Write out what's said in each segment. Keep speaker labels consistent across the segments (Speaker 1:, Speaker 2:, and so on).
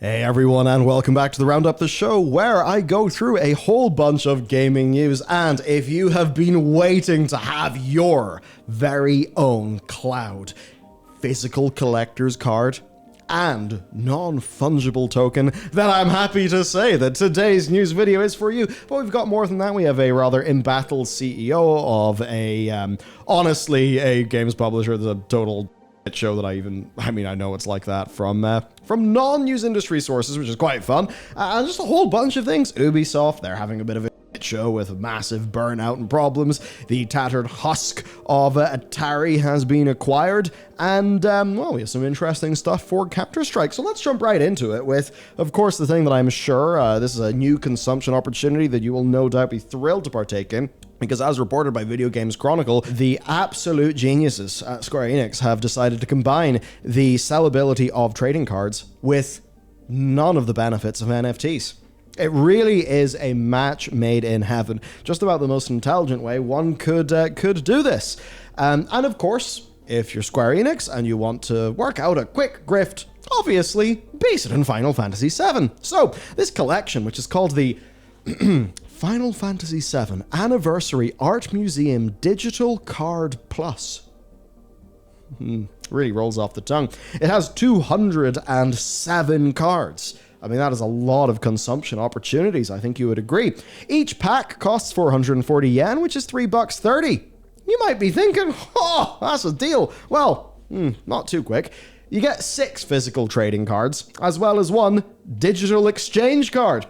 Speaker 1: Hey everyone, and welcome back to the Roundup, the show where I go through a whole bunch of gaming news. And if you have been waiting to have your very own cloud physical collector's card and non-fungible token, then I'm happy to say that today's news video is for you. But we've got more than that. We have a rather embattled CEO of honestly, a games publisher that's a total show that I know it's like that from non-news industry sources, which is quite fun. And just a whole bunch of things. Ubisoft, they're having a bit of a show with massive burnout and problems. The tattered husk of Atari has been acquired, and well, we have some interesting stuff for Counter-Strike. So let's jump right into it with, of course, the thing that I'm sure this is a new consumption opportunity that you will no doubt be thrilled to partake in. Because as reported by Video Games Chronicle, the absolute geniuses at Square Enix have decided to combine the sellability of trading cards with none of the benefits of NFTs. It really is a match made in heaven. Just about the most intelligent way one could do this. And of course, if you're Square Enix and you want to work out a quick grift, obviously base it in Final Fantasy VII. So this collection, which is called the Final Fantasy VII Anniversary Art Museum Digital Card Plus. Really rolls off the tongue. It has 207 cards. I mean, that is a lot of consumption opportunities, I think you would agree. Each pack costs 440 yen, which is $3.30. You might be thinking, oh, that's a deal. Well, not too quick. You get 6 physical trading cards, as well as 1 digital exchange card.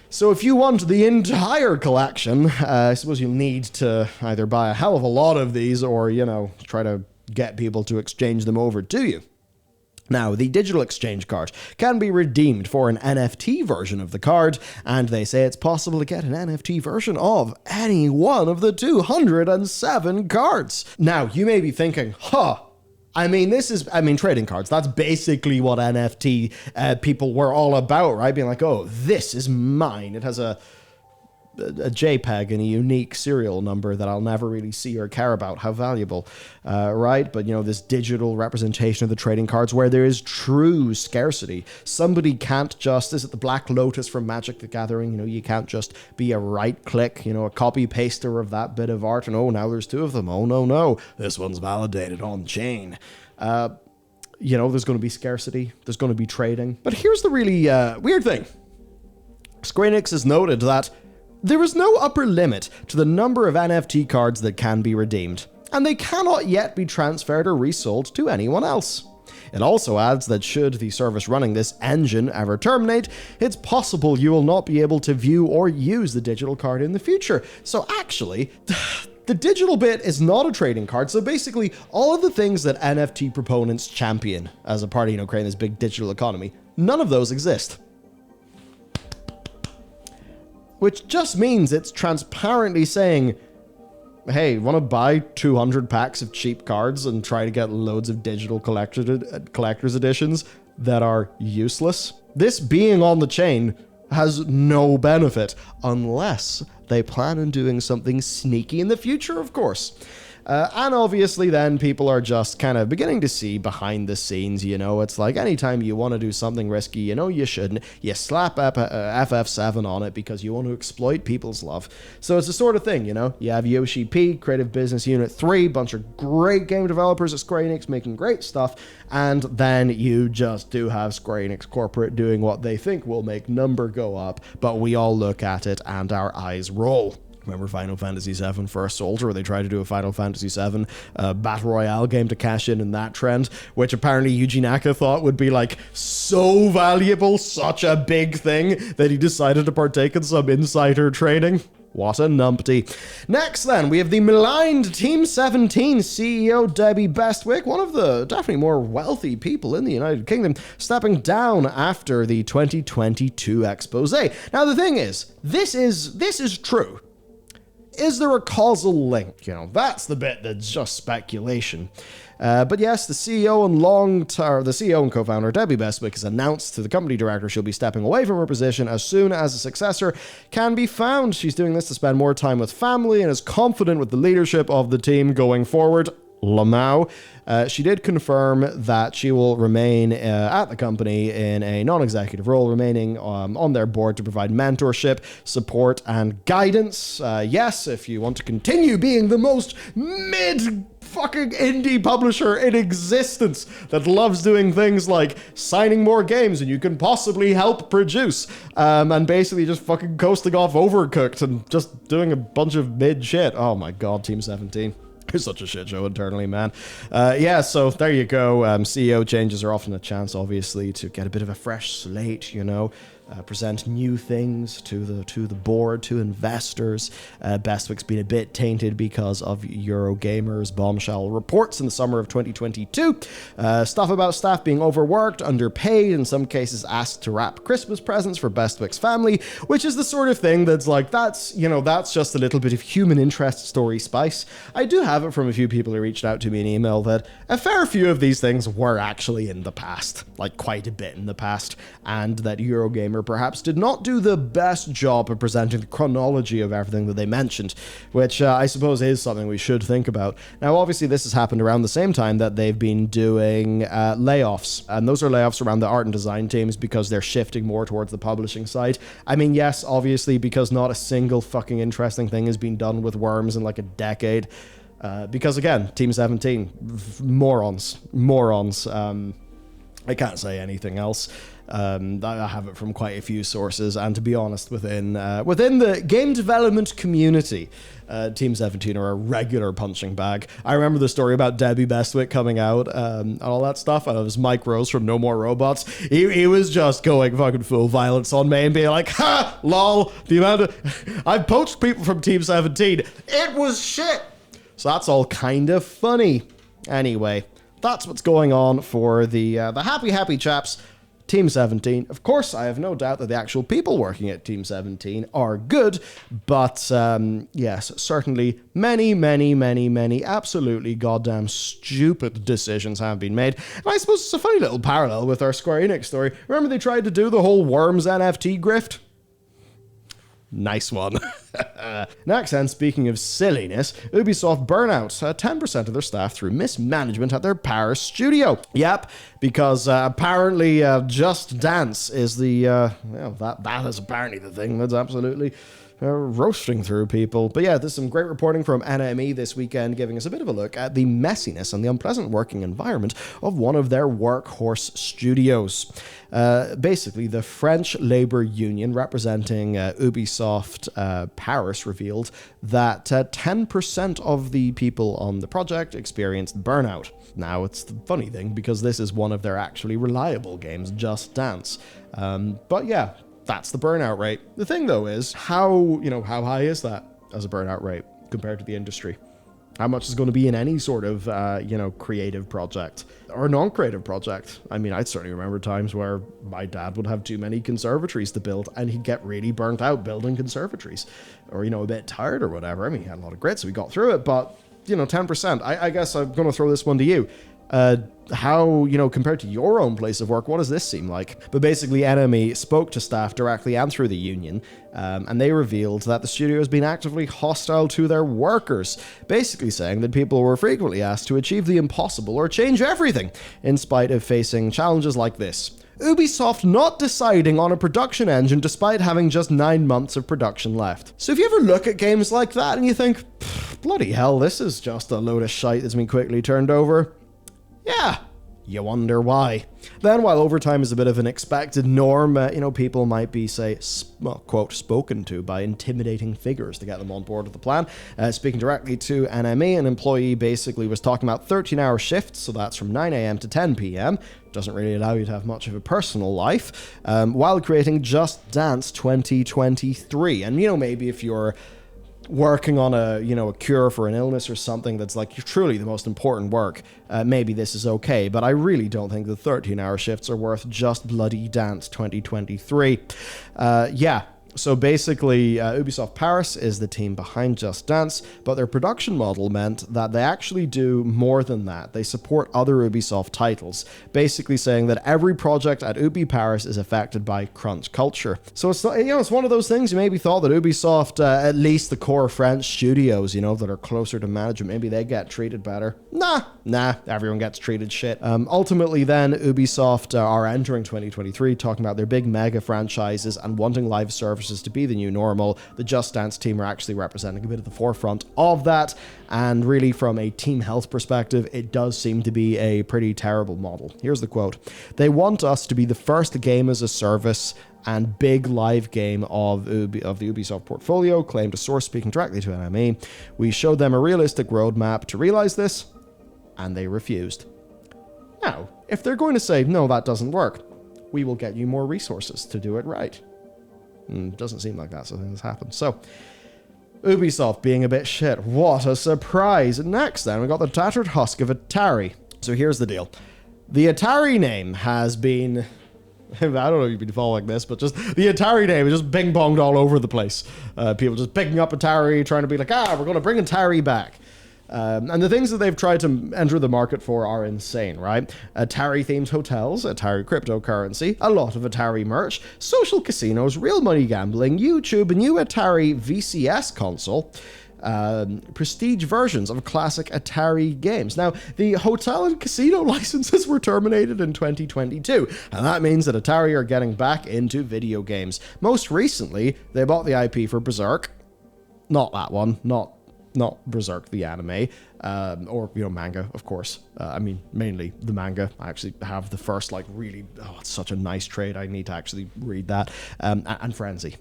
Speaker 1: So if you want the entire collection, I suppose you'll need to either buy a hell of a lot of these or, try to get people to exchange them over to you. Now, the digital exchange card can be redeemed for an NFT version of the card, and they say it's possible to get an NFT version of any one of the 207 cards. Now, you may be thinking, trading cards, that's basically what NFT people were all about, right? Being like, oh, this is mine. It has a JPEG and a unique serial number that I'll never really see or care about. How valuable, right? But, this digital representation of the trading cards where there is true scarcity. Somebody can't just, this is the Black Lotus from Magic the Gathering, you can't just be a right-click, a copy-paster of that bit of art, and oh, now there's 2 of them. Oh, no, this one's validated on-chain. There's going to be scarcity. There's going to be trading. But here's the really weird thing. Square Enix has noted that there is no upper limit to the number of NFT cards that can be redeemed, and they cannot yet be transferred or resold to anyone else. It also adds that should the service running this engine ever terminate, it's possible you will not be able to view or use the digital card in the future. So actually, the digital bit is not a trading card, so basically all of the things that NFT proponents champion as a part of, creating this big digital economy, none of those exist. Which just means it's transparently saying, hey, want to buy 200 packs of cheap cards and try to get loads of digital collector's editions that are useless? This being on the chain has no benefit unless they plan on doing something sneaky in the future, of course. And obviously then people are just kind of beginning to see behind the scenes, it's like anytime you want to do something risky, you shouldn't. You slap FF7 on it because you want to exploit people's love. So it's the sort of thing, you have Yoshi P, Creative Business Unit 3, bunch of great game developers at Square Enix making great stuff, and then you just do have Square Enix Corporate doing what they think will make number go up, but we all look at it and our eyes roll. Remember Final Fantasy VII First Soldier, where they tried to do a Final Fantasy VII Battle Royale game to cash in that trend, which apparently Yuji Naka thought would be so valuable, such a big thing, that he decided to partake in some insider trading. What a numpty. Next then, we have the maligned Team17 CEO Debbie Bestwick, one of the definitely more wealthy people in the United Kingdom, stepping down after the 2022 expose. Now the thing is, this is true. Is there a causal link? That's the bit that's just speculation. But yes, the CEO and co-founder Debbie Bestwick has announced to the company director she'll be stepping away from her position as soon as a successor can be found. She's doing this to spend more time with family and is confident with the leadership of the team going forward. Lamau. She did confirm that she will remain at the company in a non-executive role, remaining on their board to provide mentorship, support, and guidance. Yes, if you want to continue being the most fucking indie publisher in existence that loves doing things like signing more games than you can possibly help produce, and basically just fucking coasting off Overcooked and just doing a bunch of mid shit. Oh my god, Team17. It's such a shit show internally, man. Yeah, so there you go. CEO changes are often a chance, obviously, to get a bit of a fresh slate, you know, present new things to the board, to investors. Bestwick's been a bit tainted because of Eurogamer's bombshell reports in the summer of 2022. Stuff about staff being overworked, underpaid, in some cases asked to wrap Christmas presents for Bestwick's family, which is the sort of thing that's like, that's just a little bit of human interest story spice. I do have it from a few people who reached out to me in email that a fair few of these things were actually in the past, like quite a bit in the past, and that Eurogamer perhaps did not do the best job of presenting the chronology of everything that they mentioned, which I suppose is something we should think about. Now, obviously, this has happened around the same time that they've been doing layoffs, and those are layoffs around the art and design teams because they're shifting more towards the publishing side. I mean, yes, obviously, because not a single fucking interesting thing has been done with Worms in like a decade. Because again, Team17, morons. I can't say anything else. I have it from quite a few sources, and to be honest, within the game development community, Team17 are a regular punching bag. I remember the story about Debbie Bestwick coming out and all that stuff, and it was Mike Rose from No More Robots. He was just going fucking full violence on me and being like, ha, lol, the amount of... I've poached people from Team17. It was shit. So that's all kind of funny. Anyway, that's what's going on for the happy chaps, Team17. Of course, I have no doubt that the actual people working at Team17 are good, but yes, certainly many absolutely goddamn stupid decisions have been made. And I suppose it's a funny little parallel with our Square Enix story. Remember they tried to do the whole Worms NFT grift? Nice one. Next, and speaking of silliness, Ubisoft burnout 10% of their staff through mismanagement at their Paris studio. Yep, because apparently Just Dance is the, that is apparently the thing that's absolutely roasting through people. But yeah, there's some great reporting from NME this weekend giving us a bit of a look at the messiness and the unpleasant working environment of one of their workhorse studios. Basically, the French labor union representing Ubisoft Paris revealed that 10% of the people on the project experienced burnout. Now, it's the funny thing because this is one of their actually reliable games, Just Dance. But yeah, that's the burnout rate. The thing, though, is how high is that as a burnout rate compared to the industry? How much is going to be in any sort of, creative project or non-creative project? I mean, I certainly remember times where my dad would have too many conservatories to build and he'd get really burnt out building conservatories or, a bit tired or whatever. I mean, he had a lot of grit, so we got through it, but, 10%. I guess I'm going to throw this one to you. How, compared to your own place of work, what does this seem like? But basically, NME spoke to staff directly and through the union, and they revealed that the studio has been actively hostile to their workers, basically saying that people were frequently asked to achieve the impossible or change everything, in spite of facing challenges like this. Ubisoft not deciding on a production engine despite having just 9 months of production left. So if you ever look at games like that and you think, bloody hell, this is just a load of shite that's been quickly turned over, yeah, you wonder why. Then, while overtime is a bit of an expected norm, people might be, quote, spoken to by intimidating figures to get them on board with the plan. Speaking directly to NME, an employee basically was talking about 13-hour shifts, so that's from 9 a.m. to 10 p.m. Doesn't really allow you to have much of a personal life, while creating Just Dance 2023. And, maybe if you're working on a cure for an illness or something that's like truly the most important work, maybe this is okay, but I really don't think the 13-hour shifts are worth Just Bloody Dance 2023. So basically, Ubisoft Paris is the team behind Just Dance, but their production model meant that they actually do more than that. They support other Ubisoft titles, basically saying that every project at Ubi Paris is affected by crunch culture. So it's not, it's one of those things you maybe thought that Ubisoft, at least the core French studios, that are closer to management, maybe they get treated better. Nah, everyone gets treated shit. Ultimately then, Ubisoft are entering 2023 talking about their big mega franchises and wanting live services to be the new normal. The Just Dance team are actually representing a bit of the forefront of that, and really from a team health perspective, it does seem to be a pretty terrible model. Here's the quote. "They want us to be the first game as a service and big live game of the Ubisoft portfolio," claimed a source speaking directly to NME. "We showed them a realistic roadmap to realize this, and they refused." Now, if they're going to say, no, that doesn't work, we will get you more resources to do it right. Doesn't seem like that's something that's happened. So, Ubisoft being a bit shit. What a surprise. Next then, we got the tattered husk of Atari. So here's the deal. The Atari name has been... I don't know if you've been following this, but just the Atari name is just bing-bonged all over the place. People just picking up Atari, trying to be like, we're going to bring Atari back. And the things that they've tried to enter the market for are insane, right? Atari-themed hotels, Atari cryptocurrency, a lot of Atari merch, social casinos, real money gambling, YouTube, a new Atari VCS console, prestige versions of classic Atari games. Now, the hotel and casino licenses were terminated in 2022, and that means that Atari are getting back into video games. Most recently, they bought the IP for Berserk. Not that one, not Berserk the anime, or manga, of course. Mainly the manga. I actually have the first really, it's such a nice trade. I need to actually read that. And Frenzy.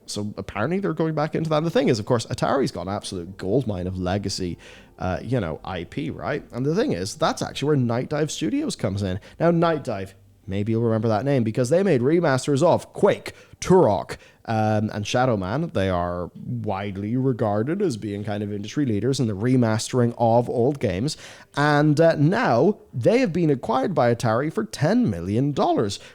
Speaker 1: So apparently they're going back into that. And the thing is, of course, Atari's got an absolute goldmine of legacy, IP, right? And the thing is, that's actually where Nightdive Studios comes in. Now, Nightdive, maybe you'll remember that name because they made remasters of Quake, Turok, and Shadow Man. They are widely regarded as being kind of industry leaders in the remastering of old games. And now they have been acquired by Atari for $10 million,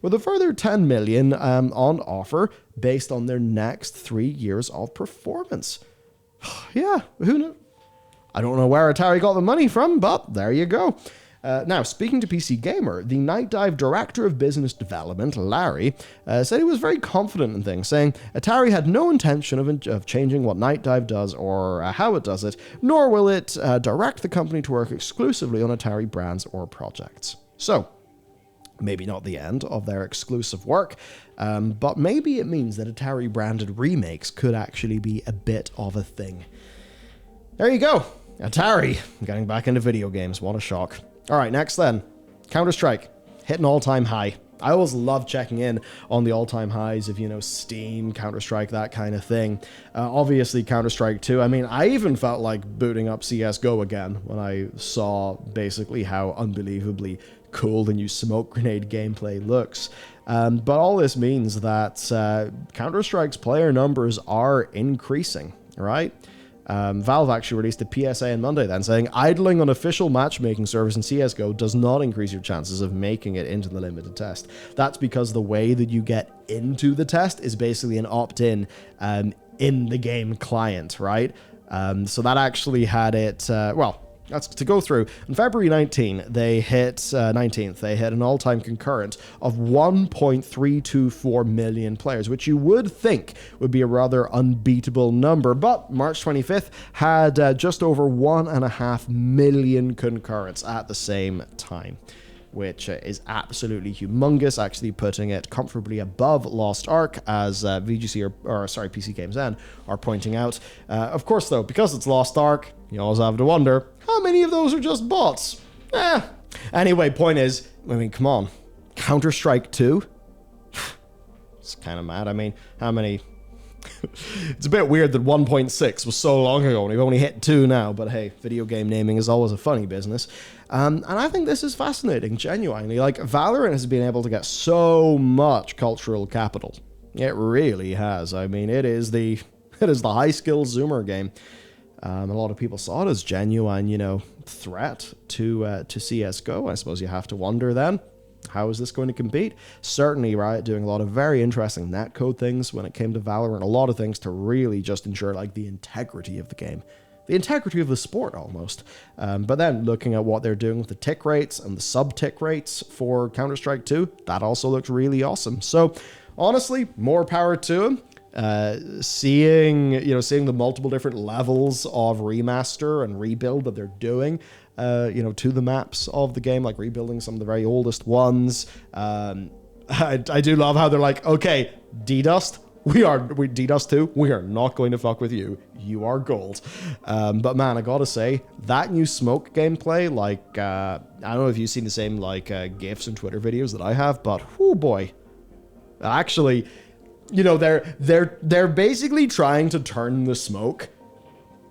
Speaker 1: with a further $10 million on offer based on their next 3 years of performance. Yeah, who knew? I don't know where Atari got the money from, but there you go. Now, speaking to PC Gamer, the Nightdive Director of Business Development, Larry, said he was very confident in things, saying Atari had no intention of changing what Nightdive does or how it does it, nor will it direct the company to work exclusively on Atari brands or projects. So, maybe not the end of their exclusive work, but maybe it means that Atari-branded remakes could actually be a bit of a thing. There you go. Atari getting back into video games. What a shock. All right, next then. Counter-Strike. Hit an all-time high. I always love checking in on the all-time highs of, Steam, Counter-Strike, that kind of thing. Obviously, Counter-Strike 2. I even felt like booting up CSGO again when I saw basically how unbelievably cool the new smoke grenade gameplay looks. But all this means that Counter-Strike's player numbers are increasing, right? Valve actually released a PSA on Monday then saying idling on official matchmaking service in CSGO does not increase your chances of making it into the limited test. That's because the way that you get into the test is basically an opt-in in the game client, right? So that actually had it, that's to go through. On February 19th, they hit an all-time concurrent of 1.324 million players, which you would think would be a rather unbeatable number. But March 25th had just over 1.5 million concurrents at the same time, which is absolutely humongous, actually putting it comfortably above Lost Ark, as PC Games N are pointing out. Of course, though, because it's Lost Ark, you always have to wonder, how many of those are just bots? Anyway, point is, come on. Counter-Strike 2? It's kind of mad. How many... It's a bit weird that 1.6 was so long ago and we've only hit 2 now, but hey, video game naming is always a funny business. And I think this is fascinating, genuinely. Valorant has been able to get so much cultural capital. It really has. It is the high-skill Zoomer game. A lot of people saw it as genuine, threat to CSGO. I suppose you have to wonder then, How is this going to compete? Certainly, Riot doing a lot of very interesting netcode things when it came to Valorant, a lot of things to really just ensure like the integrity of the game. The integrity of the sport, almost. But then, looking at what they're doing with the tick rates and the sub-tick rates for Counter-Strike 2, that also looks really awesome. So, honestly, more power to them. Seeing the multiple different levels of remaster and rebuild that they're doing, to the maps of the game, like rebuilding some of the very oldest ones. I do love how they're like, okay, D-Dust, we D-Dust 2, we are not going to fuck with you. You are gold. But man, I gotta say, that new smoke gameplay, like, I don't know if you've seen the same, like, GIFs and Twitter videos that I have, but, oh boy. Actually, they're basically trying to turn the smoke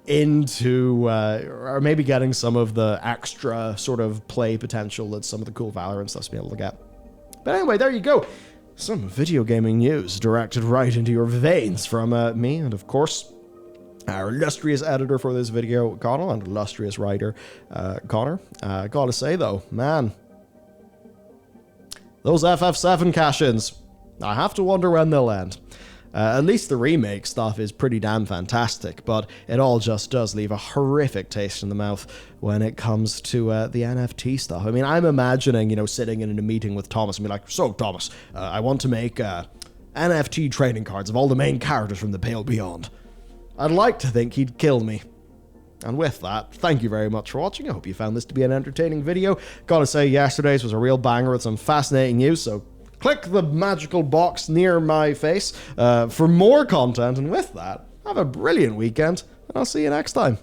Speaker 1: into, or maybe getting some of the extra sort of play potential that some of the cool Valorant stuff's been able to get. But anyway, there you go. Some video gaming news directed right into your veins from me, and of course, our illustrious editor for this video, Connell, and illustrious writer, Connor. Gotta say though, man, those FF7 cash-ins, I have to wonder when they'll end. At least the remake stuff is pretty damn fantastic, but it all just does leave a horrific taste in the mouth when it comes to the NFT stuff. I mean, I'm imagining, sitting in a meeting with Thomas and be like, so Thomas, I want to make NFT trading cards of all the main characters from the Pale Beyond. I'd like to think he'd kill me. And with that, thank you very much for watching. I hope you found this to be an entertaining video. Gotta say, yesterday's was a real banger with some fascinating news, so click the magical box near my face for more content, and with that, have a brilliant weekend, and I'll see you next time.